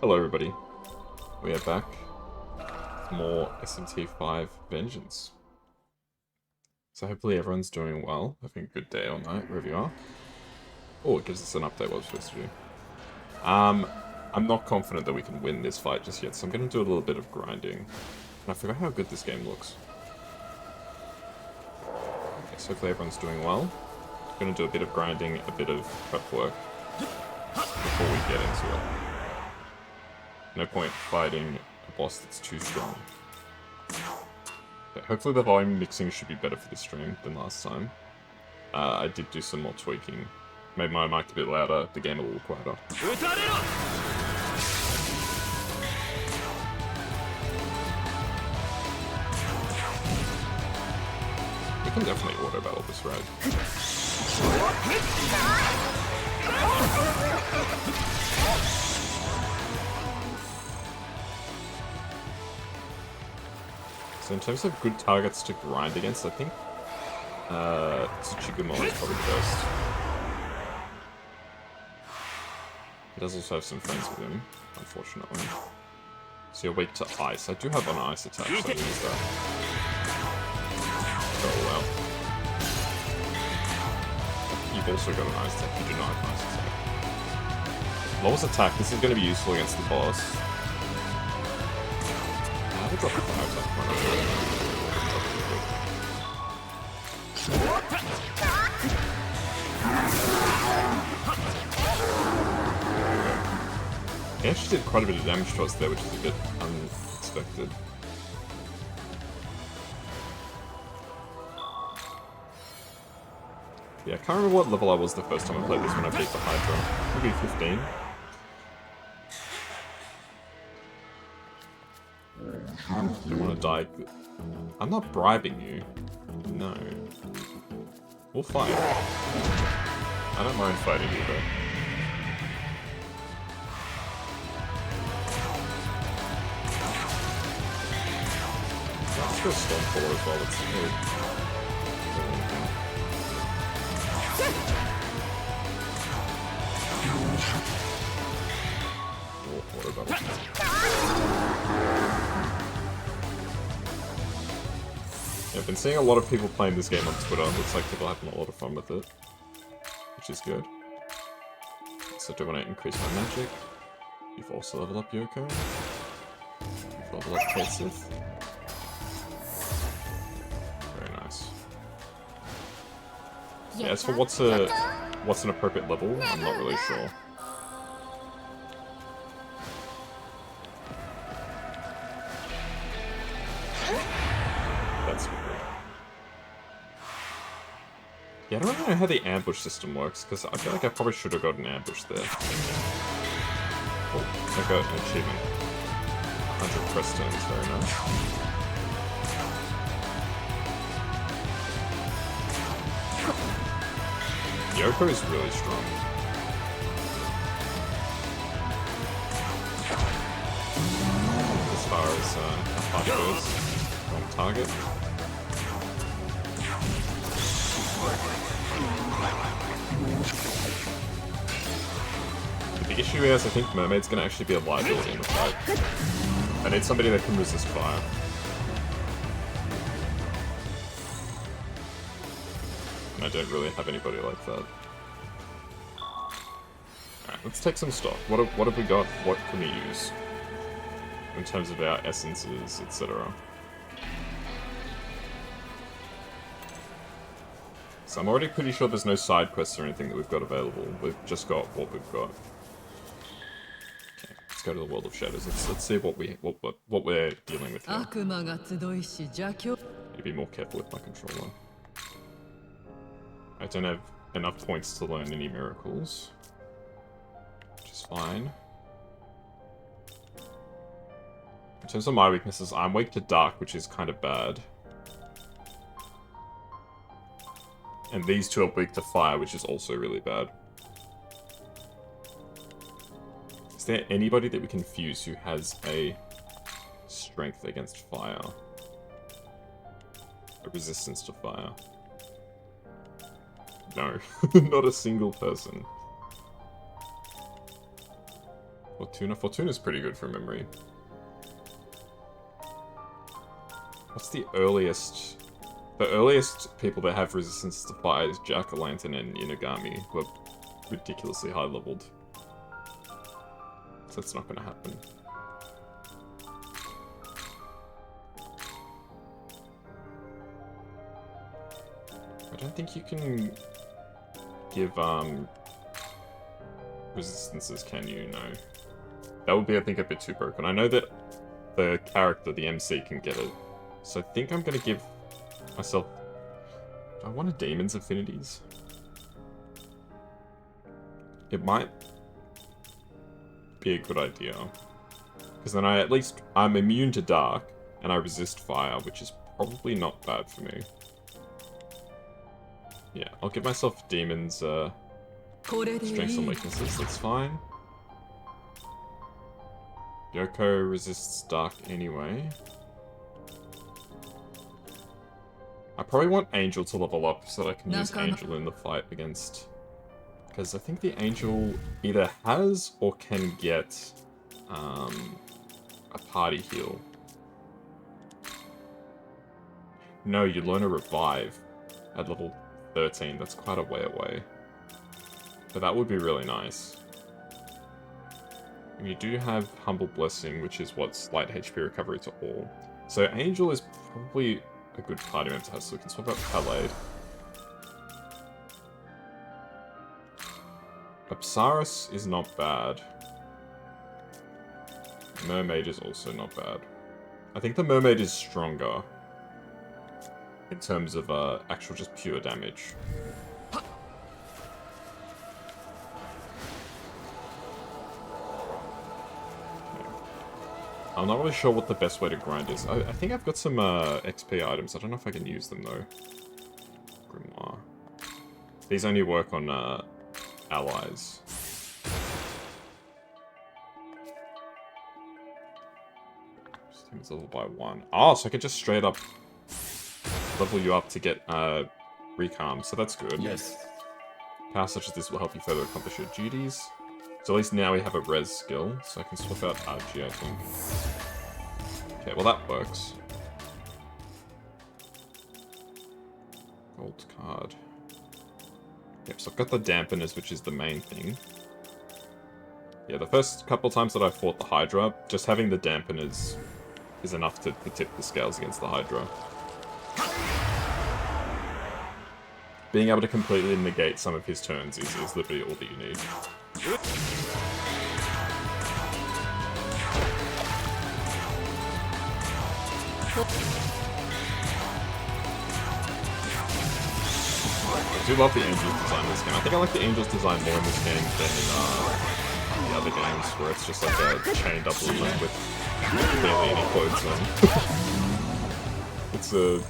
Hello everybody, we are back with more SMT5 Vengeance. So hopefully everyone's doing well, having a good day or night, wherever you are. Oh, it gives us an update what we're supposed to do. I'm not confident that we can win this fight just yet, so I'm going to do a little bit of grinding. And I forgot how good this game looks. Okay, so hopefully everyone's doing well. I'm going to do a bit of grinding, a bit of prep work before we get into it. No point fighting a boss that's too strong. Okay, hopefully the volume mixing should be better for this stream than last time. I did do some more tweaking. Made my mic a bit louder, the game a little quieter. We can definitely auto battle this ride. So in terms of good targets to grind against, I think Tsuchigumo is probably the best. He does also have some friends with him, unfortunately. So you're weak to ice. I do have an ice attack, so I'll use that. Oh well. You've also got an ice attack, you do not have an ice attack. Lowest attack, this is going to be useful against the boss. I would drop the fire attack. He actually did quite a bit of damage to us there, which is a bit unexpected. Yeah, I can't remember what level I was the first time I played this when I beat the Hydra. Maybe 15. Don't want to die. I'm not bribing you. No. We'll fight. I don't mind fighting either. Let's go Stormcaller as well. Let's really... Water battle. Yeah, I've been seeing a lot of people playing this game on Twitter. Looks like people are having a lot of fun with it, which is good. So do I want to increase my magic? You've also leveled up Yoko. You've leveled up Katsith. Very nice. Yeah, as for what's an appropriate level, I'm not really sure. That's weird. Yeah, I don't really know how the ambush system works, because I feel like I probably should have got an ambush there. Oh, I got an achievement. 100 press turns, very nice. Yoko is really strong. As far as how far goes, on target. The issue is, I think Mermaid's gonna actually be a liability in the fight. I need somebody that can resist fire. And I don't really have anybody like that. Alright, let's take some stock. What have we got? What can we use? In terms of our essences, etc. So I'm already pretty sure there's no side quests or anything that we've got available. We've just got what we've got. Okay, let's go to the World of Shadows. Let's see what we're dealing with here. Need to be more careful with my controller. I don't have enough points to learn any miracles, which is fine. In terms of my weaknesses, I'm weak to dark, which is kind of bad. And these two are weak to fire, which is also really bad. Is there anybody that we can fuse who has a strength against fire? A resistance to fire? No, not a single person. Fortuna? Fortuna's pretty good from memory. What's the earliest? The earliest people that have resistance to fire is Jack-o'-lantern and Inagami, who are ridiculously high leveled. So that's not going to happen. I don't think you can give resistances, can you? No. That would be, I think, a bit too broken. I know that the character, the MC, can get it. So I think I'm going to give myself... Do I want a Demon's Affinities? It might be a good idea. Because then I'm immune to dark, and I resist fire, which is probably not bad for me. Yeah, I'll give myself Demon's strengths and weaknesses, that's fine. Yoko resists dark anyway. I probably want Angel to level up so that I can use Angel in the fight against... Because I think the Angel either has or can get a party heal. No, you learn a revive at level 13. That's quite a way away. But that would be really nice. And you do have Humble Blessing, which is what slight HP recovery to all. So Angel is probably a good party member to have, so we can swap out Pallade. Apsaris is not bad. Mermaid is also not bad. I think the Mermaid is stronger in terms of actual just pure damage. I'm not really sure what the best way to grind is. I think I've got some XP items. I don't know if I can use them though. Grimoire. These only work on allies. It's level by 1. Oh, so I could just straight up level you up to get recalm, so that's good. Yes. Powers such as this will help you further accomplish your duties. So at least now we have a res skill, so I can swap out Archie, I think. Okay, well that works. Gold card. Yep, so I've got the dampeners, which is the main thing. Yeah, the first couple times that I fought the Hydra, just having the dampeners is enough to tip the scales against the Hydra. Being able to completely negate some of his turns is literally all that you need. I do love the Angels design in this game. I think I like the Angels design more in this game than in the other games, where it's just like a chained up woman with barely any clothes on. It's a...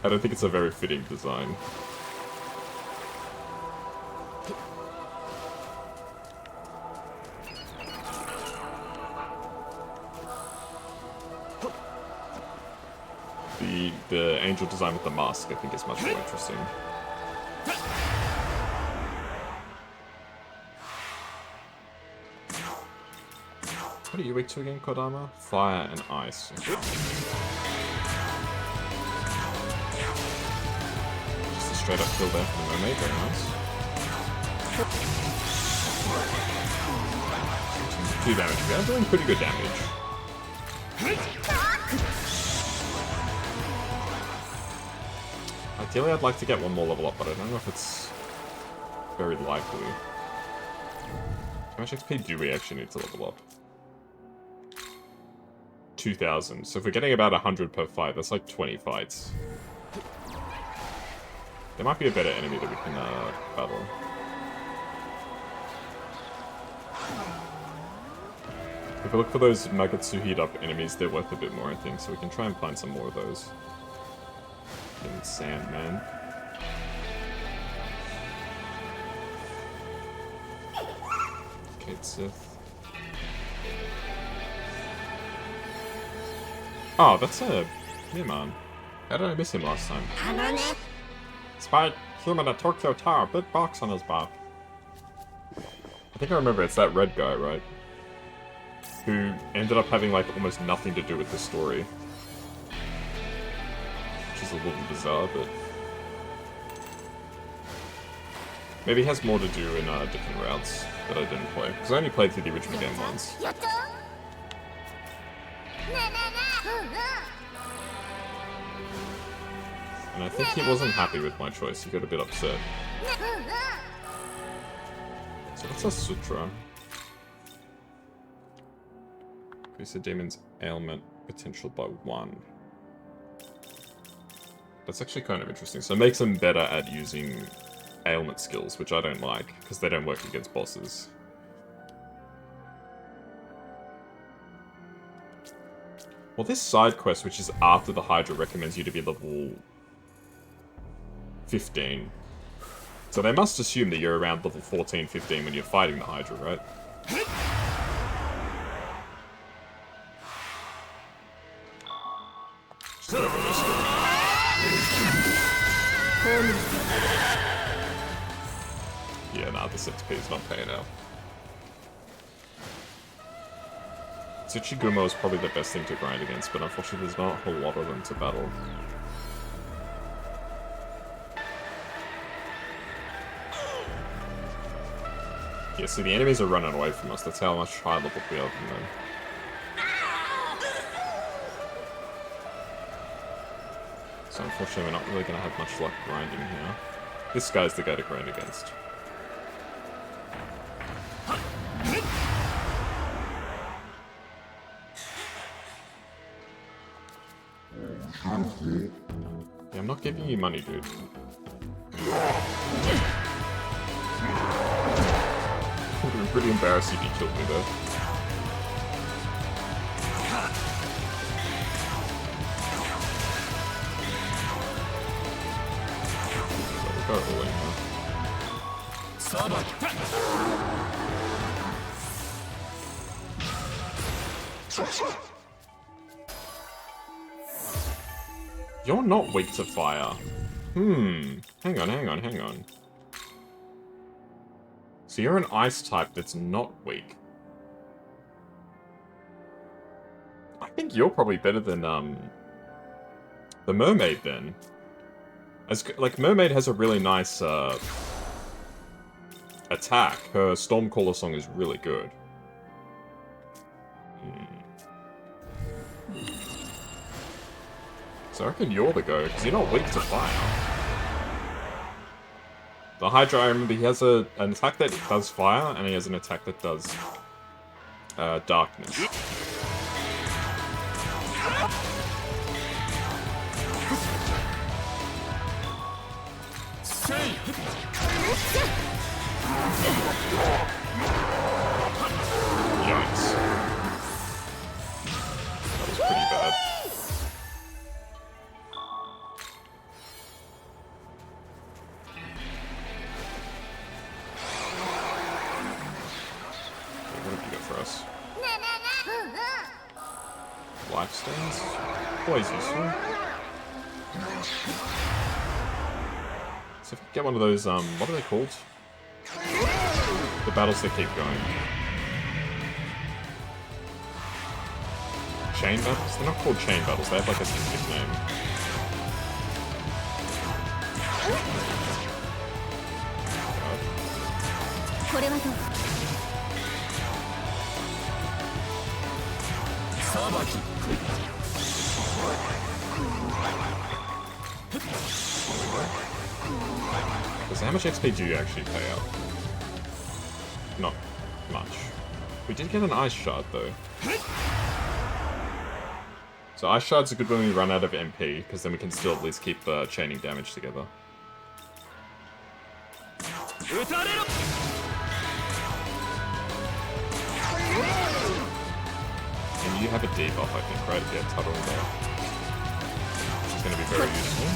I don't think it's a very fitting design. The angel design with the mask, I think, is much more interesting. What are you weak to again, Kodama? Fire and ice. Okay. Just a straight up kill there for the mermaid, very nice. 2 damage. We are doing pretty good damage. Ideally, I'd like to get one more level up, but I don't know if it's very likely. How much XP do we actually need to level up? 2,000. So if we're getting about 100 per fight, that's like 20 fights. There might be a better enemy that we can battle. If we look for those Magatsu heat up enemies, they're worth a bit more, I think, so we can try and find some more of those. And Sandman. Kate Sith. Oh, that's a Miman. How did I miss him last time? Spy human at Tokyo Tower, big box on his back. I think I remember it's that red guy, right? Who ended up having, like, almost nothing to do with the story. Which is a little bizarre, but... maybe it has more to do in different routes that I didn't play. Because I only played through the original game once. And I think he wasn't happy with my choice. He got a bit upset. So what's a sutra? Increase the demon's ailment potential by 1. That's actually kind of interesting. So it makes them better at using ailment skills, which I don't like, because they don't work against bosses. Well, this side quest, which is after the Hydra, recommends you to be level 15. So they must assume that you're around level 14, 15 when you're fighting the Hydra, right? Just over this one. Yeah, nah, this XP is not paying out. Tsuchigumo is probably the best thing to grind against, but unfortunately there's not a whole lot of them to battle. Yeah, see, the enemies are running away from us. That's how much high level we are from them. So unfortunately we're not really going to have much luck grinding here. This guy's the guy to grind against. Yeah, I'm not giving you money, dude. It would be pretty embarrassing if you killed me, though. So we'll go all in now. You're not weak to fire. Hang on, hang on, hang on. So you're an ice type that's not weak. I think you're probably better than, the mermaid, then. Like, mermaid has a really nice, attack. Her Stormcaller song is really good. So I reckon you're the go, because you're not weak to fire. The Hydra, I remember, he has an attack that does fire, and he has an attack that does darkness. Yikes. That was pretty bad. What have you got for us? Life stones? Always useful. So if you get one of those, what are they called? The battles that keep going. Chain battles? They're not called chain battles, they have like a specific name. So how much XP do you actually pay out? Not much. We did get an ice shard though. So ice shards are good when we run out of MP, because then we can still at least keep chaining damage together. And you have a debuff, I think, right? Yeah, Tuttle there. Which is going to be very useful.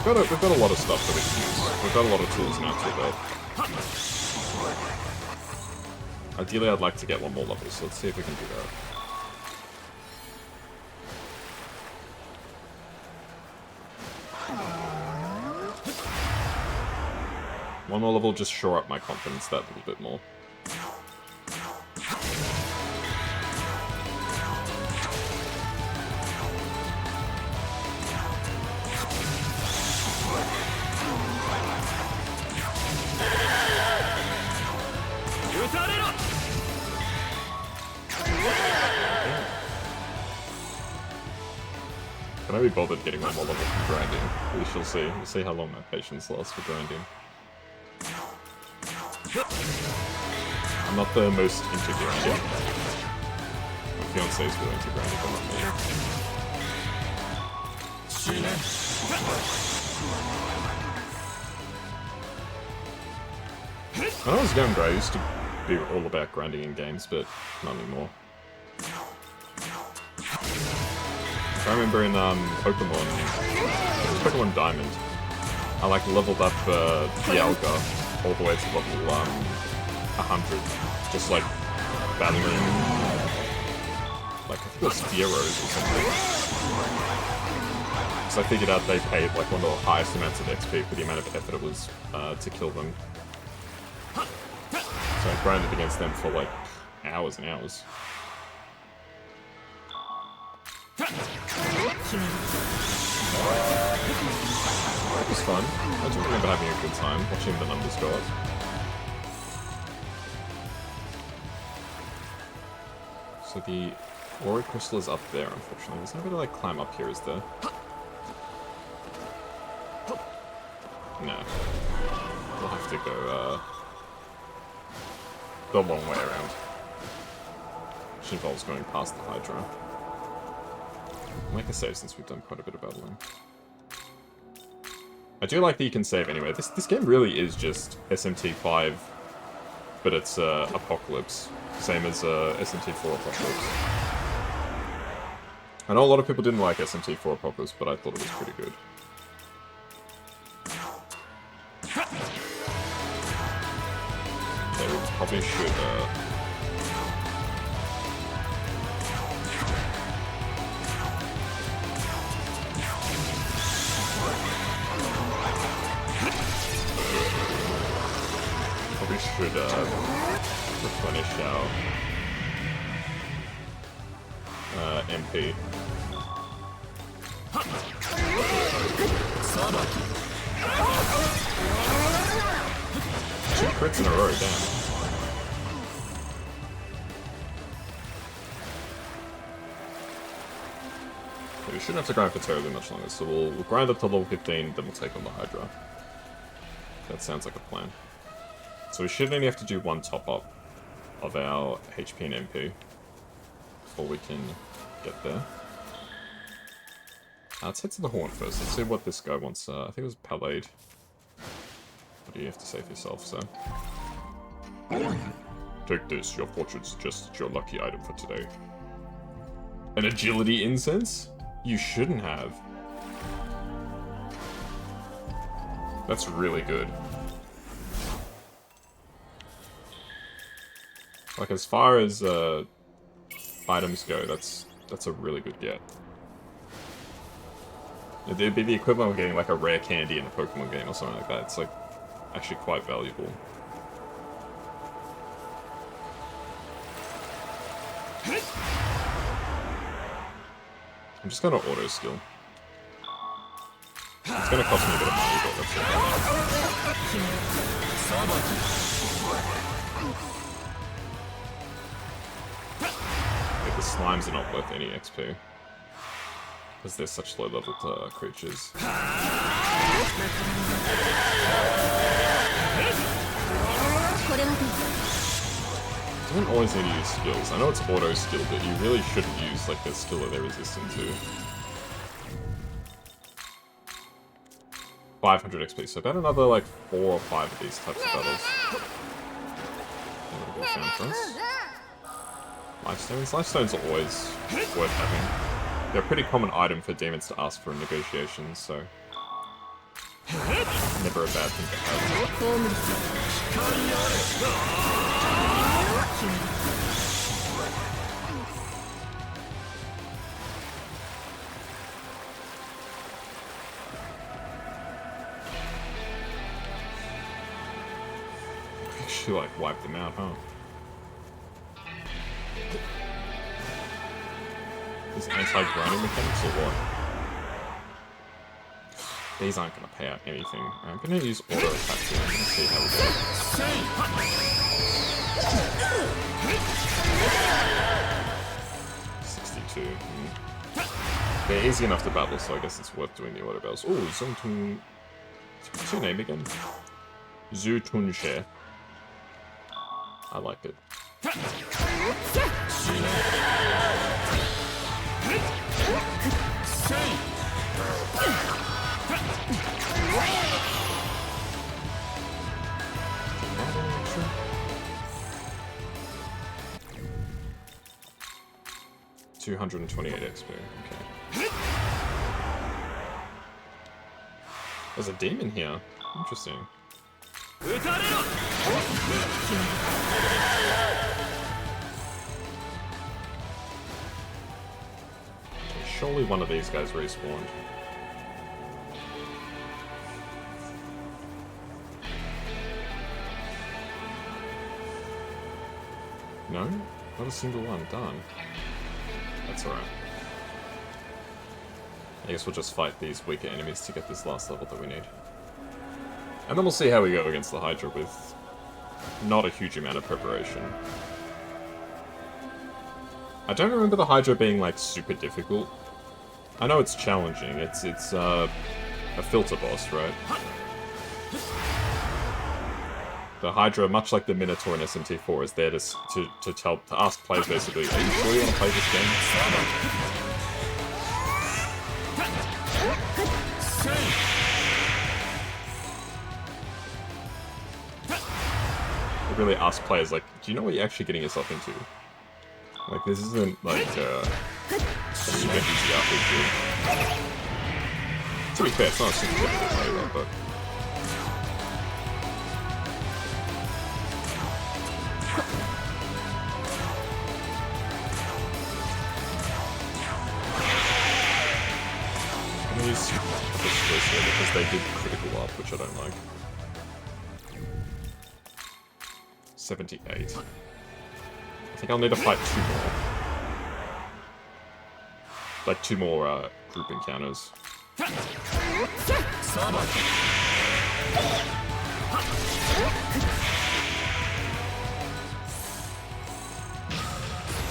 Yeah, we've got a lot of stuff that we can use. We've got a lot of tools in our tool belt. Ideally, I'd like to get one more level, so let's see if we can do that. One more level just shore up my confidence that little bit more. Can I be bothered getting one more level from grinding? We shall see. We'll see how long my patience lasts for grinding. I'm not the most into grinding. My fiancé is really into grinding, but not me. When I was younger, I used to be all about grinding in games, but not anymore. I remember in Pokemon Diamond, I like leveled up Dialga all the way to level 100, just like battling like I think it was Fieros or something. Because I figured out they paid like one of the highest amounts of XP for the amount of effort it was to kill them. So I grinded against them for like hours and hours. It was fun. I just remember having a good time, watching the numbers go up. So the Ori Crystal is up there, unfortunately. There's no way to like climb up here, is there? No. We'll have to go the long way around. Which involves going past the Hydra. I'll make a save since we've done quite a bit of battling. I do like that you can save anyway. This game really is just SMT5, but it's Apocalypse. Same as SMT4 Apocalypse. I know a lot of people didn't like SMT4 Apocalypse, but I thought it was pretty good. Okay, we probably should... should replenish our MP. 2 crits in a row, damn. Okay, we shouldn't have to grind for terribly much longer, so we'll grind up to level 15, then we'll take on the Hydra. That sounds like a plan. So we should only have to do one top-up of our HP and MP before we can get there. Let's head to the Horn first. Let's see what this guy wants. I think it was Palade. What do you have to say for yourself, sir? Take this. Your fortune suggests your lucky item for today. An agility incense? You shouldn't have. That's really good. Like, as far as items go, that's a really good get. It'd be the equivalent of getting like a rare candy in a Pokemon game or something like that. It's like actually quite valuable. I'm just gonna auto skill. It's gonna cost me a bit of money, but that's okay. The slimes are not worth any XP. Because they're such low-level creatures. You don't always need to use skills. I know it's auto skill, but you really shouldn't use like the skill that they're resistant to. 500 XP, so about another like 4 or 5 of these types of battles. Lifestones? Lifestones are always worth having. They're a pretty common item for demons to ask for in negotiations, so... never a bad thing to have. actually, like, wipe them out, huh? Is anti-grinding mechanics or what? These aren't going to pay out anything. I'm going to use auto attack here and see how we go. 62. They're easy enough to battle, so I guess it's worth doing the auto bells. Oh, Zongtun. What's your name again? Zhu Tunshe. I like it. $228 XP. Okay. There's a demon here. Interesting. Surely one of these guys respawned. No? Not a single one. Darn. That's alright. I guess we'll just fight these weaker enemies to get this last level that we need. And then we'll see how we go against the Hydra with not a huge amount of preparation. I don't remember the Hydra being, like, super difficult. I know it's challenging. It's a filter boss, right? The Hydra, much like the Minotaur in SMT4, is there to ask players basically, are you sure you want to play this game? It really asks players, like, do you know what you're actually getting yourself into? Like, this isn't, like, a super easy RPG. To be fair, it's not a super difficult either, but... I'm gonna use this here because they did critical up, which I don't like. 78. I think I'll need to fight 2 more. Like 2 more group encounters.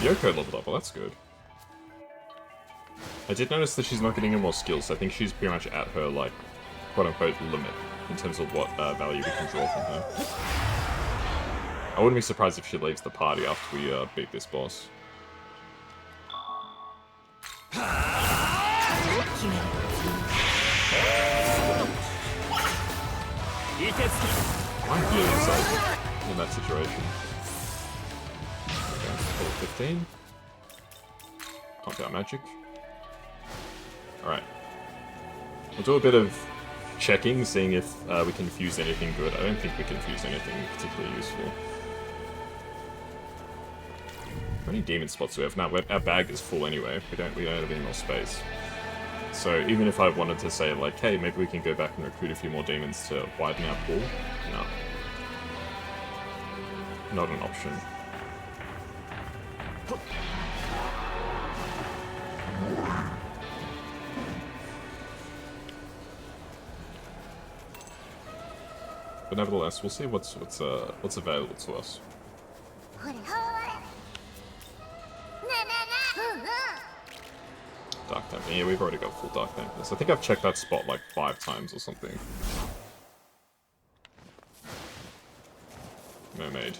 Yoko leveled up, well that's good. I did notice that she's not getting any more skills, so I think she's pretty much at her, like, quote-unquote limit in terms of what value we can draw from her. I wouldn't be surprised if she leaves the party after we beat this boss. I'm feeling safe in that situation. Okay, level 15. Compound magic. Alright. We'll do a bit of checking, seeing if we can fuse anything good. I don't think we can fuse anything particularly useful. How many demon spots do we have? Now, our bag is full anyway. We don't have any more space. So even if I wanted to say, like, hey, maybe we can go back and recruit a few more demons to widen our pool, no. Not an option. But nevertheless, we'll see what's available to us. Dark Temple. Yeah, we've already got full Dark Temples. I think I've checked that spot like 5 times or something. Mermaid.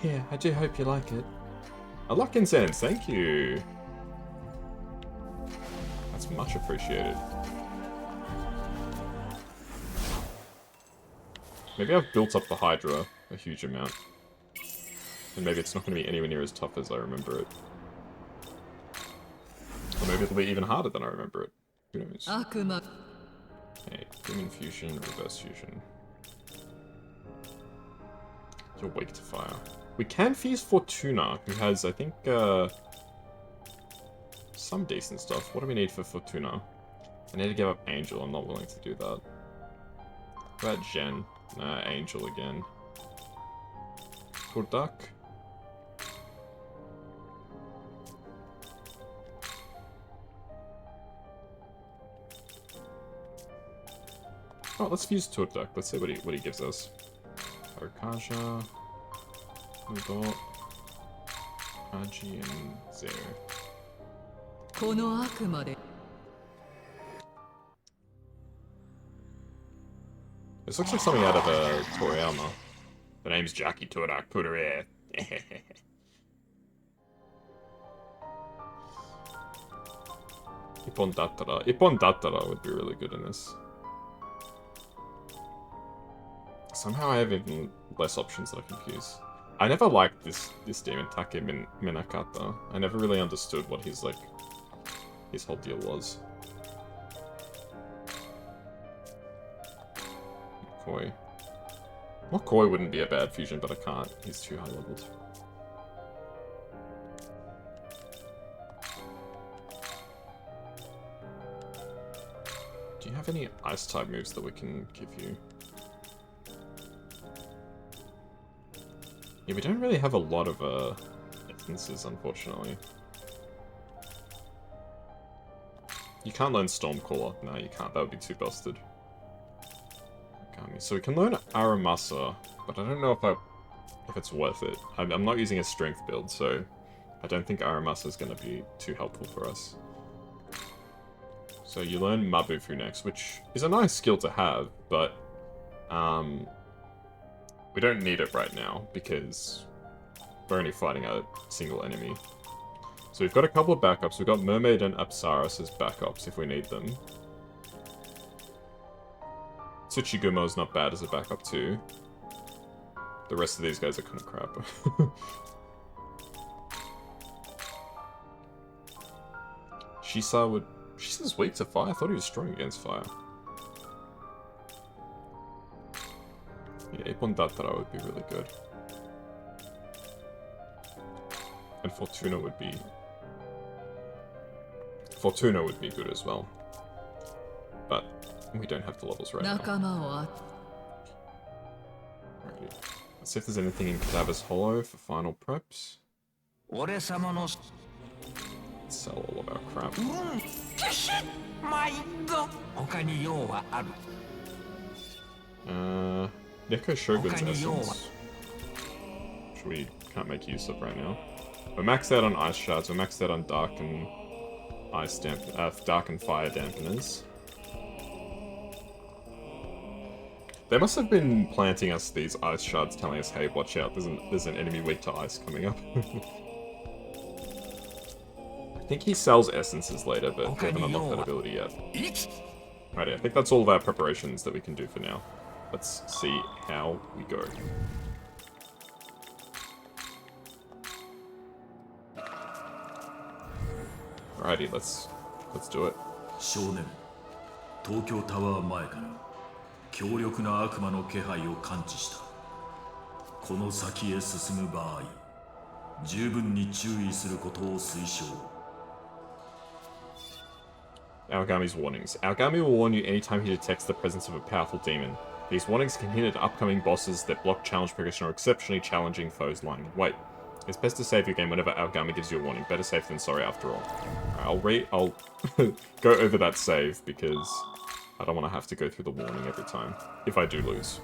Yeah, I do hope you like it. A luck incense, thank you. That's much appreciated. Maybe I've built up the Hydra a huge amount. And maybe it's not going to be anywhere near as tough as I remember it. Or maybe it'll be even harder than I remember it. Who knows? Hey, Demon Fusion, Reverse Fusion. You're weak to fire. We can fuse Fortuna, who has, I think, some decent stuff. What do we need for Fortuna? I need to give up Angel. I'm not willing to do that. What about Jen? Nah, Angel again. Good duck. Oh, let's fuse Turduck. Let's see what he gives us. Arkaja, Udot, Kaji, and Zero. This looks like something out of Toriyama. The name's Jackie Turduck Puree. Ippon Dattara. Ippon Dattara would be really good in this. Somehow I have even less options that I can fuse. I never liked this demon, Take Minakata. I never really understood what his whole deal was. McCoy. McCoy wouldn't be a bad fusion, but I can't. He's too high leveled. Do you have any ice type moves that we can give you? Yeah, we don't really have a lot of instances, unfortunately. You can't learn Stormcaller. No, you can't. That would be too busted. So we can learn Aramasa, but I don't know if it's worth it. I'm not using a strength build, so I don't think Aramasa is going to be too helpful for us. So you learn Mabufu next, which is a nice skill to have, but we don't need it right now because we're only fighting a single enemy. So we've got a couple of backups. We've got Mermaid and Apsaras as backups if we need them. Tsuchigumo's not bad as a backup too. The rest of these guys are kind of crap. Shisa's weak to fire? I thought he was strong against fire. Yeah, Ippon Dattara would be really good. And Fortuna would be good as well. But we don't have the levels right now. Alrighty. Let's see if there's anything in Cadaver's Hollow for final preps. Let's sell all of our crap. Neko Shogun's Essence. Which we can't make use of right now. We're maxed out on Ice Shards, we're maxed out on Dark and Dark and Fire Dampeners. They must have been planting us these Ice Shards, telling us, hey, watch out, there's an enemy weak to ice coming up. I think he sells essences later, but we haven't unlocked that ability yet. Alrighty, I think that's all of our preparations that we can do for now. Let's see how we go. Alrighty, let's do it. 少年、東京タワー前から強力な悪魔の気配を感知した。この先へ進む場合、十分に注意することを推奨。Aogami's warnings. Aogami will warn you anytime he detects the presence of a powerful demon. These warnings can hint at upcoming bosses that block challenge progression or exceptionally challenging foes lying in wait. It's best to save your game whenever Aogami gives you a warning. Better safe than sorry after all. Alright, I'll go over that save because I don't want to have to go through the warning every time, if I do lose.